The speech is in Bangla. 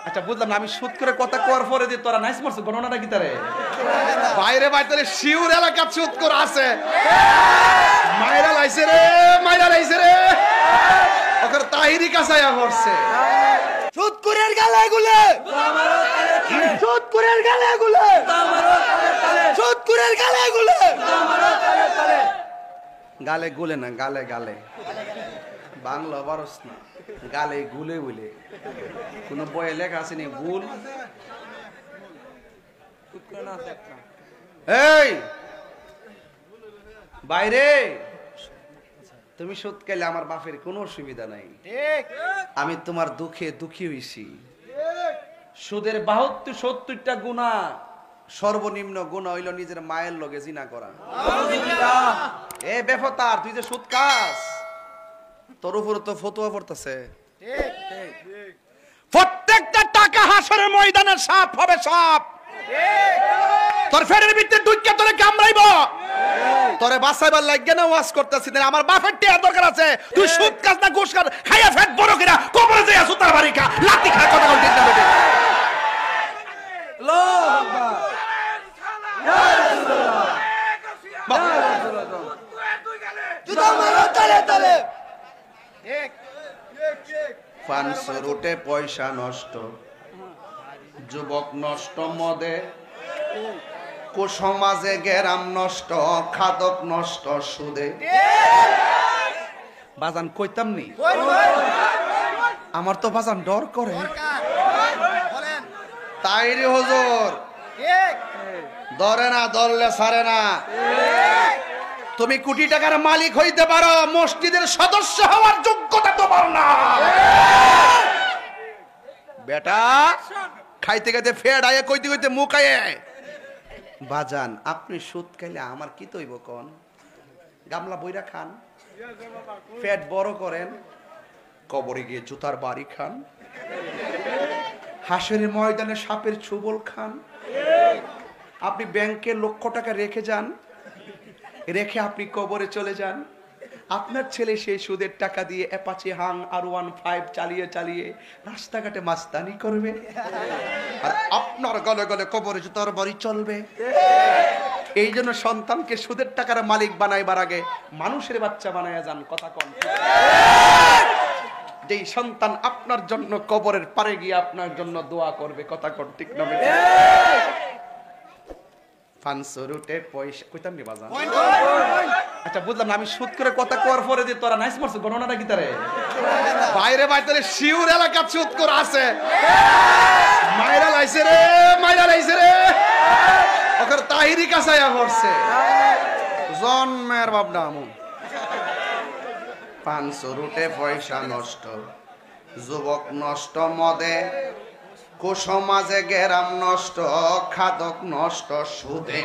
আচ্ছা বুঝলাম না, আমি সুদ করে কথা কর পরে দিয়ে তোরা নাইস মারছ গণনাটা কি তারে বাইরে বাইরে শিউর এলাকা সুদ করে আছে মাইরা লাইছে রে ওকর তাহিরি কাছায়া পড়ছে সুদ কুরের গালে গুলে সুদ কুরের গালে গুলে সুদ কুরের গালে গুলে গালে গুলে না গালে গালে বাংলা বারস না গালে গুলে বলে কোন বইয়ে লেখা আছে নি গুল এই বাইরে তুমি সুদ খাইলে আমার বাপের কোনো অসুবিধা নাই আমি তোমার দুঃখে দুঃখী হইছি সুদের ৭২-৭০টা গুনাহ সর্বনিম্ন গুনাহ হইল নিজের মায়ের লগে জিনা করা এ বেফতার তুই যে সুদ খাস তোর উপর তো ফতোয়া পড়তেছে প্রত্যেকটা টাকা হাসরের ময়দানে সাপ হবে সাপ তোর ফেরের ভিতরে ঢুইকা তোরে কামড়াইব তোরে বাঁচাইবার লাগে না ওয়াজ করতেছিস আমার বাপের টিয়া দরকার আছে তুই সুদ খাস না ঘুষ খাস খাইয়া ফেট বড় করে কবরে যাইয়া সুতার বাড়ি খা লাঠি খা কথা বলতে না বেটা আল্লাহু আকবার ইয়া রাসূলুল্লাহ জুতা মারো তলে তলে ফান্সর উঠে পয়সা নষ্ট যুবক নষ্ট মদে কুসমাজে গেরাম নষ্ট খাদক নষ্ট সুদে বাজান কইতাম নি আমার তো বাজান ডর করে তাই রে হুজুর ধরে না ধরলে ছাড়ে না তুমি কোটি টাকার মালিক হইতে পারো মসজিদের সদস্য হওয়ার যোগ্যতা তোমার না বেটা খাইতে খাইতে ফেড আয়ে কইতে কইতে মুখ আয়ে বাজান আপনি সুদ খাইলে আমার কি তৈব কোন গামলা বইরা খান পেট বড় করেন কবরে গিয়ে জুতার বাড়ি খান হাসরের ময়দানে সাপের ছুবল খান আপনি ব্যাংকে লক্ষ টাকা রেখে যান রেখে আপনি কবরে চলে যান আপনার ছেলে সেই সুদের টাকা দিয়ে অ্যাপাচি হাং R15 চালিয়ে চালিয়ে রাস্তাঘাটে মাস্তানি করবে আর আপনার গলে গলে কবরে জুতার বাড়ি চলবে এই জন্য সন্তানকে সুদের টাকার মালিক বানাইবার আগে মানুষের বাচ্চা বানায়া যান কথা কন যেই সন্তান আপনার জন্য কবরের পারে গিয়ে আপনার জন্য দোয়া করবে কথা কন ঠিক না ফানসরুটে পয়সা কইতাম নি বাজান আচ্ছা বুঝলাম না, আমি সুদ করে কথা কর পরে দিয়ে তোরা নাইস মারছ গণনাটা কি তারে বাইরে বাইরে শিউর এলাকা সুদ করে আছে মাইরা লাইছে রে ওকর তাহিরি কাছায়া পড়ছে জন্মের বাপডা আমু ফানসরুটে পয়সা নষ্ট যুবক নষ্ট মদে কুসমাজে গেরাম নষ্ট খাদক নষ্ট সুদে